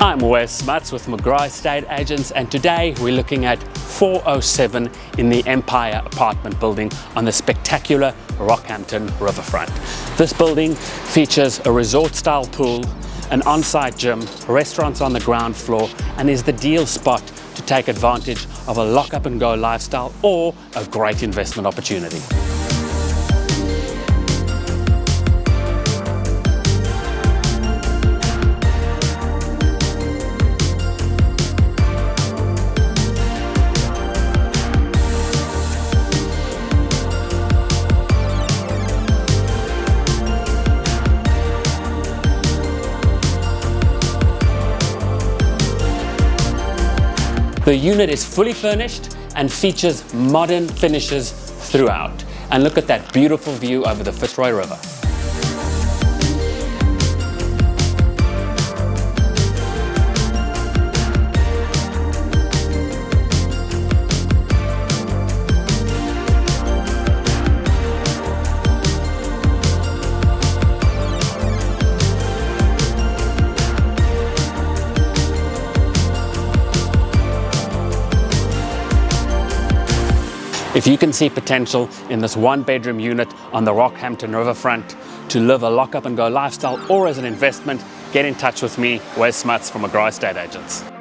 I'm Wes Smuts with McGrath Estate Agents, and today we're looking at 407 in the Empire apartment building on the spectacular Rockhampton riverfront. This building features a resort-style pool, an on-site gym, restaurants on the ground floor, and is the deal spot to take advantage of a lock-up-and-go lifestyle or a great investment opportunity. The unit is fully furnished and features modern finishes throughout. And look at that beautiful view over the Fitzroy River. If you can see potential in this one-bedroom unit on the Rockhampton riverfront to live a lock-up-and-go lifestyle or as an investment, get in touch with me, Wes Smuts from McGrath Estate Agents.